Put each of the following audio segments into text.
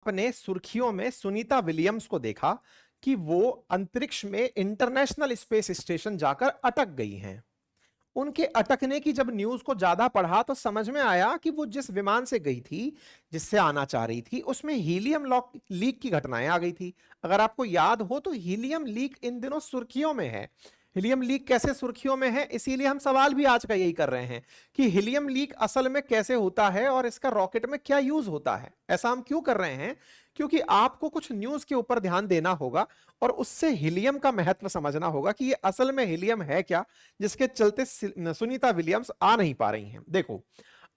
आपने सुर्खियों में सुनीता विलियम्स को देखा कि वो अंतरिक्ष में इंटरनेशनल स्पेस स्टेशन जाकर अटक गई हैं। उनके अटकने की जब न्यूज को ज्यादा पढ़ा तो समझ में आया कि वो जिस विमान से गई थी, जिससे आना चाह रही थी, उसमें हीलियम लीक की घटनाएं आ गई थी। अगर आपको याद हो तो हीलियम लीक इन दिनों सुर्खियों में है। हीलियम लीक कैसे सुर्खियों में है, इसीलिए हम सवाल भी आज का यही कर रहे हैं कि हीलियम लीक असल में कैसे होता है और इसका रॉकेट में क्या यूज होता है। ऐसा हम क्यों कर रहे हैं? क्योंकि आपको कुछ न्यूज के ऊपर ध्यान देना होगा और उससे हीलियम का महत्व समझना होगा कि ये असल में हीलियम है क्या, जिसके चलते सुनीता विलियम्स आ नहीं पा रही हैं। देखो,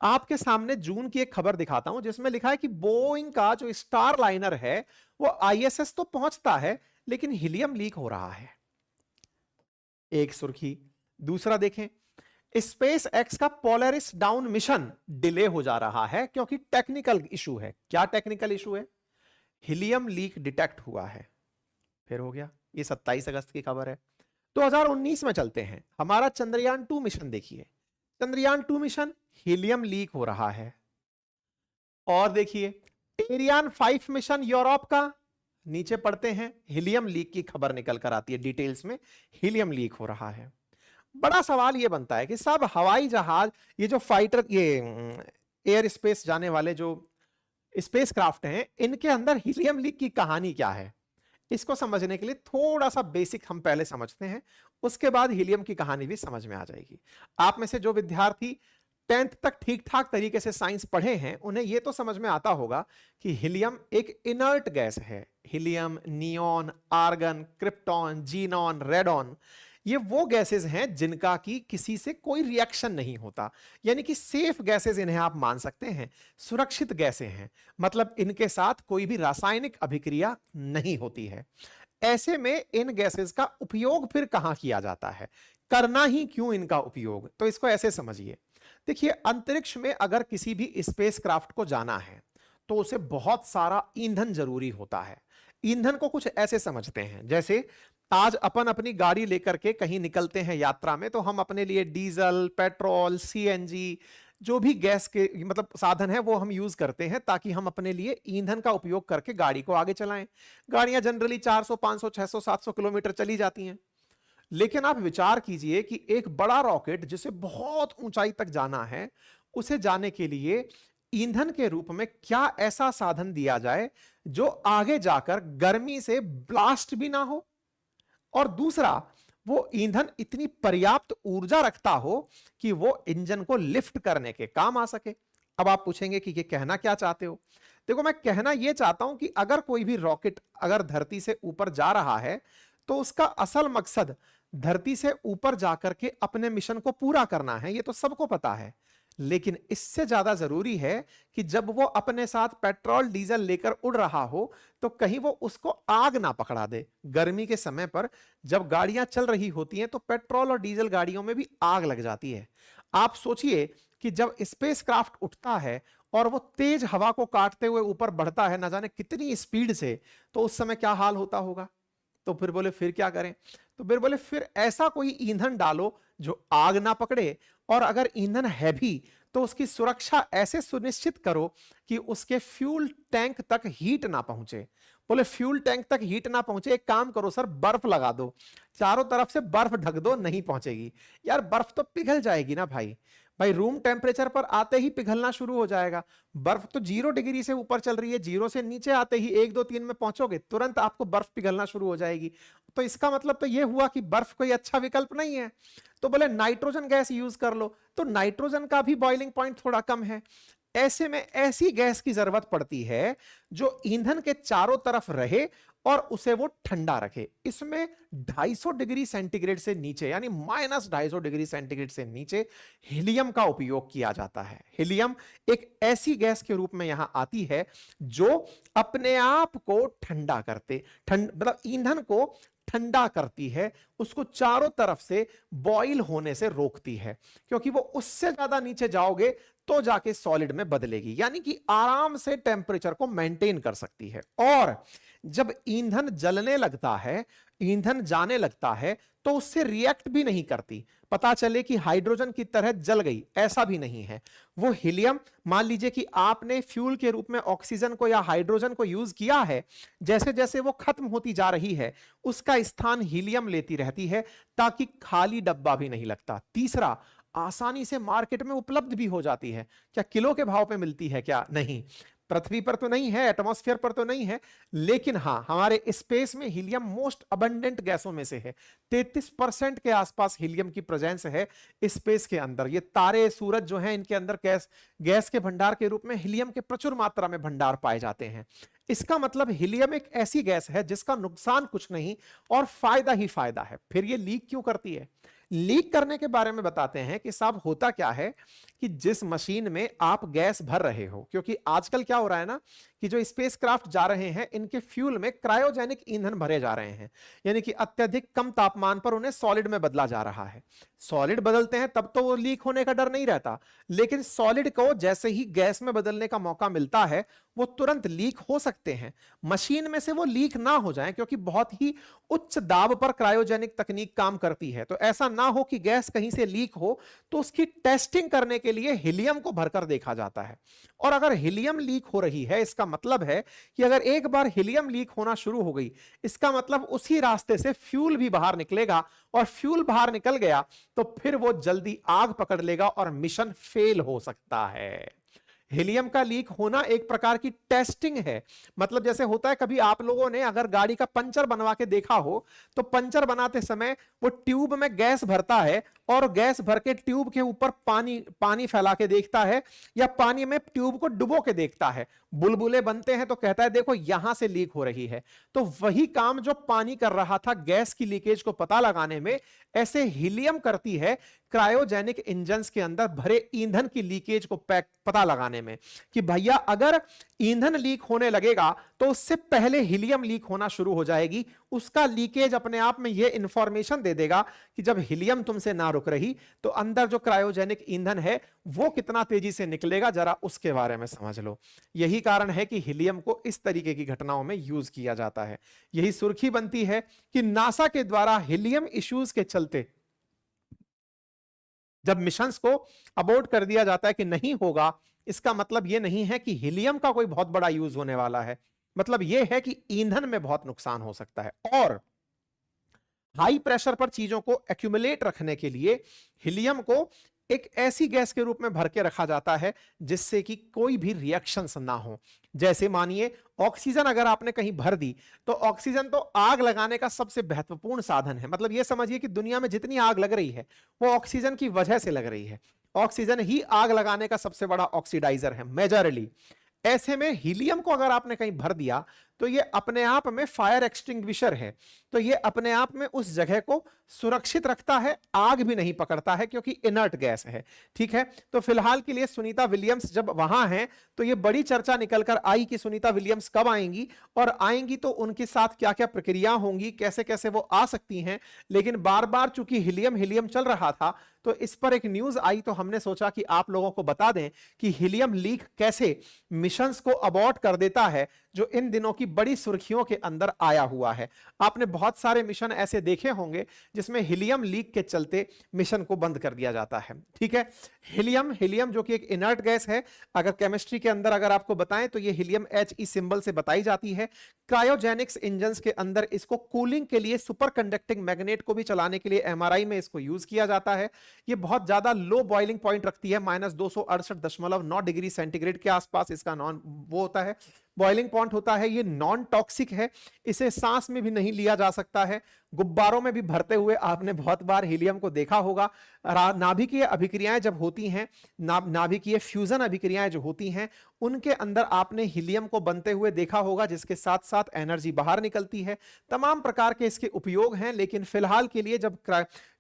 आपके सामने जून की एक खबर दिखाता हूं जिसमें लिखा है कि बोइंग का जो स्टार लाइनर है वो आईएसएस तो पहुंचता है, लेकिन हीलियम लीक हो रहा है। एक सुर्खी। दूसरा देखें, स्पेस एक्स का पोलरिस डाउन मिशन डिले हो जा रहा है क्योंकि टेक्निकल इशू है। क्या टेक्निकल इशू है? हीलियम लीक डिटेक्ट हुआ है। फिर हो गया। ये 27 अगस्त की खबर है। 2019 में चलते हैं। हमारा चंद्रयान 2 मिशन देखिए। चंद्रयान 2 मिशन, हीलियम लीक हो रहा है। और देखिए, एरियान 5 मिशन यूरोप का, नीचे पढ़ते हैं, हीलियम लीक की खबर निकल कर आती है डिटेल्स में, हीलियम लीक हो रहा है। बड़ा सवाल यह बनता है कि सब हवाई जहाज, ये जो फाइटर, ये एयर स्पेस जाने वाले जो स्पेस क्राफ्ट हैं, इनके अंदर हीलियम लीक की कहानी क्या है? इसको समझने के लिए थोड़ा सा बेसिक हम पहले समझते हैं, उसके बाद हीलियम की कहानी भी समझ में आ जाएगी। आप में से जो विद्यार्थी 10th तक ठीक ठाक तरीके से साइंस पढ़े हैं, उन्हें यह तो समझ में आता होगा कि हीलियम एक इनर्ट गैस है। Helium, neon, argon, krypton, xenon, radon, ये वो गैसेस हैं जिनका की किसी से कोई रिएक्शन नहीं होता, यानी कि सेफ गैसेस इन्हें आप मान सकते हैं, सुरक्षित गैसें हैं। मतलब इनके साथ कोई भी रासायनिक अभिक्रिया नहीं होती है। ऐसे में इन गैसेस का उपयोग फिर कहां किया जाता है, करना ही क्यों इनका उपयोग? तो इसको ऐसे समझिए। देखिए, अंतरिक्ष में अगर किसी भी स्पेस क्राफ्ट को जाना है तो उसे बहुत सारा ईंधन जरूरी होता है। ईंधन को कुछ ऐसे समझते हैं, जैसे आज अपन अपनी गाड़ी लेकर के कहीं निकलते हैं यात्रा में, तो हम अपने लिए डीजल, पेट्रोल, सीएनजी, जो भी गैस के मतलब साधन है वो हम यूज करते हैं ताकि हम अपने लिए ईंधन का उपयोग करके गाड़ी को आगे चलाएं। गाड़ियां जनरली 400, 500, 600, 700 किलोमीटर चली जाती हैं। लेकिन आप विचार कीजिए कि एक बड़ा रॉकेट जिसे बहुत ऊंचाई तक जाना है, उसे जाने के लिए ईंधन के रूप में क्या ऐसा साधन दिया जाए जो आगे जाकर गर्मी से ब्लास्ट भी ना हो, और दूसरा, वो ईंधन इतनी पर्याप्त ऊर्जा रखता हो कि वो इंजन को लिफ्ट करने के काम आ सके। अब आप पूछेंगे कि ये कहना क्या चाहते हो? देखो, मैं कहना यह चाहता हूं कि अगर कोई भी रॉकेट अगर धरती से ऊपर जा रहा है तो उसका असल मकसद धरती से ऊपर जाकर के अपने मिशन को पूरा करना है, ये तो सबको पता है। लेकिन इससे ज्यादा जरूरी है कि जब वो अपने साथ पेट्रोल डीजल लेकर उड़ रहा हो तो कहीं वो उसको आग ना पकड़ा दे। गर्मी के समय पर जब गाड़ियां चल रही होती हैं तो पेट्रोल और डीजल गाड़ियों में भी आग लग जाती है। आप सोचिए कि जब स्पेस क्राफ्ट उठता है और वो तेज हवा को काटते हुए ऊपर बढ़ता है, ना जाने कितनी स्पीड से, तो उस समय क्या हाल होता होगा? तो फिर बोले फिर क्या करें? तो फिर बोले फिर ऐसा कोई ईंधन डालो जो आग ना पकड़े, और अगर ईंधन है भी तो उसकी सुरक्षा ऐसे सुनिश्चित करो कि उसके फ्यूल टैंक तक हीट ना पहुंचे। बोले फ्यूल टैंक तक हीट ना पहुंचे, एक काम करो सर, बर्फ लगा दो, चारों तरफ से बर्फ ढक दो, नहीं पहुंचेगी। यार बर्फ तो पिघल जाएगी ना भाई। भाई रूम टेम्परेचर पर आते ही पिघलना शुरू हो जाएगा। बर्फ तो 0 डिग्री से ऊपर चल रही है, 0 से नीचे आते ही 1, 2, 3 में पहुंचोगे तुरंत आपको बर्फ पिघलना शुरू हो जाएगी। तो इसका मतलब तो यह हुआ कि बर्फ कोई अच्छा विकल्प नहीं है। तो बोले नाइट्रोजन गैस यूज कर लो, तो नाइट्रोजन का भी बॉइलिंग पॉइंट थोड़ा कम है। ऐसे में ऐसी गैस की जरूरत पड़ती है जो ईंधन के चारों तरफ रहे और उसे वो ठंडा रखे। इसमें 250 डिग्री सेंटीग्रेड से नीचे, यानी -250 डिग्री सेंटीग्रेड से नीचे हीलियम का उपयोग किया जाता है। हीलियम एक ऐसी गैस के रूप में यहां आती है जो अपने आप को ठंडा करते, मतलब ईंधन को ठंडा करती है, उसको चारों तरफ से बॉईल होने से रोकती है। क्योंकि वो उससे ज्यादा नीचे जाओगे तो जाके सॉलिड में बदलेगी, यानी कि आराम से टेम्परेचर को मेंटेन कर सकती है। और जब ईंधन जलने लगता है, ईंधन जाने लगता है, तो उससे रिएक्ट भी नहीं करती, पता चले कि हाइड्रोजन की तरह जल गई, ऐसा भी नहीं है। वो हीलियम, मान लीजिए कि आपने फ्यूल के रूप में ऑक्सीजन को या हाइड्रोजन को यूज किया है, जैसे जैसे वो खत्म होती जा रही है उसका स्थान हीलियम लेती रहती है, ताकि खाली डब्बा भी नहीं लगता। तीसरा, आसानी से मार्केट में उपलब्ध भी हो जाती है। क्या किलो के भाव पे मिलती है? क्या नहीं। पृथ्वी पर तो नहीं है, एटमॉस्फेयर पर तो नहीं है, लेकिन हां हमारे स्पेस में हीलियम मोस्ट अबंडेंट गैसों में से है। 33% के आसपास हीलियम की प्रेजेंस है स्पेस के अंदर। ये तारे, सूरज जो हैं, इनके अंदर गैस के भंडार के रूप में हीलियम के प्रचुर मात्रा में भंडार पाए जाते हैं। इसका मतलब हीलियम एक ऐसी गैस है जिसका नुकसान कुछ नहीं और फायदा ही फायदा है। फिर ये लीक क्यों करती है? लीक करने के बारे में बताते हैं कि साहब होता क्या है कि जिस मशीन में आप गैस भर रहे हो, क्योंकि आजकल क्या हो रहा है ना कि जो स्पेसक्राफ्ट जा रहे हैं इनके फ्यूल में क्रायोजेनिक ईंधन भरे जा रहे हैं, यानी कि अत्यधिक कम तापमान पर उन्हें सॉलिड में बदला जा रहा है। सॉलिड बदलते हैं तब तो वो लीक होने का डर नहीं रहता, लेकिन सॉलिड को जैसे ही गैस में बदलने का मौका मिलता है वो तुरंत लीक हो सकते हैं। मशीन में से वो लीक ना हो जाए, क्योंकि बहुत ही उच्च दाब पर क्रायोजेनिक तकनीक काम करती है। तो ऐसा ना हो कि गैस कहीं से लीक हो, तो उसकी टेस्टिंग करने के लिए हीलियम को भरकर देखा जाता है। और अगर हीलियम लीक हो रही है, इसका मतलब है कि अगर एक बार हीलियम लीक होना शुरू हो गई, इसका मतलब उसी रास्ते से फ्यूल भी बाहर निकलेगा, और फ्यूल बाहर निकल गया तो फिर वो जल्दी आग पकड़ लेगा और मिशन फेल हो सकता है। हीलियम का लीक होना एक प्रकार की टेस्टिंग है। मतलब जैसे होता है, कभी आप लोगों ने अगर गाड़ी का पंचर बनवा के देखा हो, तो पंचर बनाते समय वो ट्यूब में गैस भरता है और गैस भर के ट्यूब के ऊपर पानी फैला के देखता है, या पानी में ट्यूब को डुबो के देखता है। बुलबुले बनते हैं तो कहता है देखो यहां से लीक हो रही है। तो वही काम जो पानी कर रहा था गैस की लीकेज को पता लगाने में, ऐसे हीलियम करती है क्रायोजेनिक इंजन्स के अंदर भरे ईंधन की लीकेज को पता लगाने में, कि भैया अगर ईंधन लीक होने लगेगा तो उससे पहले हीलियम लीक होना शुरू हो जाएगी। उसका लीकेज अपने आप में यह इंफॉर्मेशन दे देगा कि जब हीलियम तुमसे ना रुक रही तो अंदर जो क्रायोजेनिक ईंधन है वो कितना तेजी से निकलेगा, जरा उसके बारे में समझ लो। यही कारण है कि हीलियम को इस तरीके की घटनाओं में यूज किया जाता है। यही सुर्खी बनती है कि नासा के द्वारा हीलियम इश्यूज के चलते जब मिशंस को अबॉर्ट कर दिया जाता है कि नहीं होगा, इसका मतलब यह नहीं है कि हीलियम का कोई बहुत बड़ा यूज होने वाला है। मतलब यह है कि ईंधन में बहुत नुकसान हो सकता है। और हाई प्रेशर पर चीजों को एक्यूमुलेट रखने के लिए हीलियम को एक ऐसी गैस के रूप में भर के रखा जाता है जिससे कि कोई भी रिएक्शंस ना हो। जैसे मानिए ऑक्सीजन अगर आपने कहीं भर दी, तो ऑक्सीजन तो आग लगाने का सबसे महत्वपूर्ण साधन है। मतलब यह समझिए कि दुनिया में जितनी आग लग रही है वो ऑक्सीजन की वजह से लग रही है। ऑक्सीजन ही आग लगाने का सबसे बड़ा ऑक्सीडाइजर है मेजरली। ऐसे में हीलियम को अगर आपने कहीं भर दिया तो ये अपने आप में फायर एक्सटिंग्विशर है, तो ये अपने आप में उस जगह को सुरक्षित रखता है, आग भी नहीं पकड़ता है क्योंकि इनर्ट गैस है। ठीक है, तो फिलहाल के लिए सुनीता विलियम्स जब वहां हैं तो ये बड़ी चर्चा निकलकर आई कि सुनीता विलियम्स कब आएंगी, और आएंगी तो उनके साथ क्या क्या प्रक्रिया होंगी, कैसे कैसे वो आ सकती हैं। लेकिन बार बार चूंकि हीलियम हीलियम चल रहा था तो इस पर एक न्यूज आई, तो हमने सोचा कि आप लोगों को बता दें कि हीलियम लीक कैसे मिशंस को अबॉर्ट कर देता है, जो इन दिनों की बड़ी सुर्खियों के अंदर आया हुआ है। आपने बहुत सारे मिशन ऐसे देखे होंगे जिसमें हीलियम लीक के चलते मिशन को बंद कर दिया जाता है। ठीक है, हीलियम जो कि एक इनर्ट गैस है, अगर केमिस्ट्री के अंदर अगर आपको बताएं तो ये हीलियम He सिंबल से बताई जाती है। क्रायोजेनिक्स इंजन्स के अंदर इसको कूलिंग के लिए, सुपर कंडक्टिंग मैग्नेट को भी चलाने के लिए MRI में इसको यूज किया जाता है। ये बहुत ज्यादा लो बॉइलिंग पॉइंट रखती है, -268.9 डिग्री सेंटीग्रेड के आसपास इसका नॉन वो होता है, बॉइलिंग पॉइंट होता है। ये नॉन टॉक्सिक है, इसे सांस में भी नहीं लिया जा सकता है। गुब्बारों में भी भरते हुए आपने बहुत बार हीलियम को देखा होगा। नाभिकीय अभिक्रियाएं जब होती हैं, नाभिकीय फ्यूजन अभिक्रियाएं जो होती हैं, उनके अंदर आपने हीलियम को बनते हुए देखा होगा, जिसके साथ साथ एनर्जी बाहर निकलती है। तमाम प्रकार के इसके उपयोग हैं, लेकिन फिलहाल के लिए जब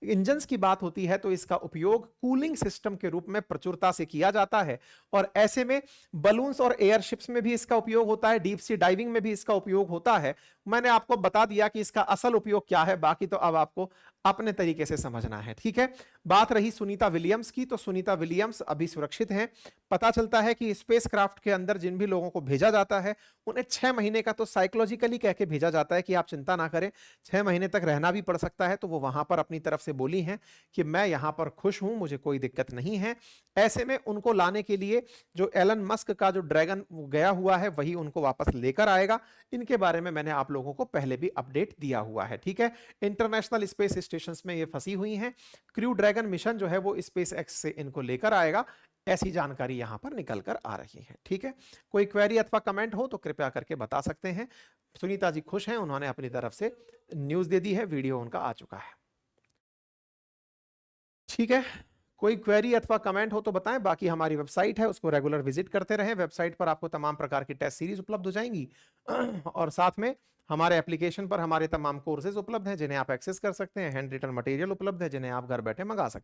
इंजन्स की बात होती है तो इसका उपयोग कूलिंग सिस्टम के रूप में प्रचुरता से किया जाता है। और ऐसे में बलून्स और एयरशिप्स में भी इसका उपयोग होता है, डीप सी डाइविंग में भी इसका उपयोग होता है। मैंने आपको बता दिया कि इसका असल उपयोग क्या रहा है, बाकी तो अब आपको अपने तरीके से समझना है, ठीक है। बात रही सुनीता विलियम्स की, तो सुनीता विलियम्स अभी सुरक्षित हैं। पता चलता है कि स्पेसक्राफ्ट के अंदर जिन भी लोगों को भेजा जाता है उन्हें 6 महीने का तो साइकोलॉजिकली कह के भेजा जाता है कि आप चिंता ना करें, 6 महीने तक रहना भी पड़ सकता है। तो वो वहां पर अपनी तरफ से बोली हैं कि मैं यहां पर खुश हूं, मुझे कोई दिक्कत नहीं है। ऐसे में उनको लाने के लिए जो एलन मस्क का जो ड्रैगन गया हुआ है वही उनको वापस लेकर आएगा। इनके बारे में मैंने आप लोगों को पहले भी अपडेट दिया हुआ है, ठीक है। इंटरनेशनल स्पेस स्टेशन में ये फंसी हुई हैं। क्रू ड्रैगन मिशन जो है वो स्पेस एक्स से इनको लेकर आएगा, ऐसी जानकारी यहां पर निकल कर आ रही है, ठीक है। कोई क्वेरी अथवा कमेंट हो तो कृपया करके बता सकते हैं। सुनीता जी खुश हैं, उन्होंने अपनी तरफ से न्यूज दे दी है, वीडियो उनका आ चुका है, ठीक है। कोई क्वेरी अथवा कमेंट हो तो बताएं, बाकी हमारी वेबसाइट है उसको रेगुलर विजिट करते रहें। वेबसाइट पर आपको तमाम प्रकार की टेस्ट सीरीज उपलब्ध हो जाएंगी और साथ में हमारे एप्लीकेशन पर हमारे तमाम कोर्सेज उपलब्ध हैं जिन्हें आप एक्सेस कर सकते हैं। हैंड रिटन मटेरियल उपलब्ध है जिन्हें आप घर बैठे मंगा सकते हैं।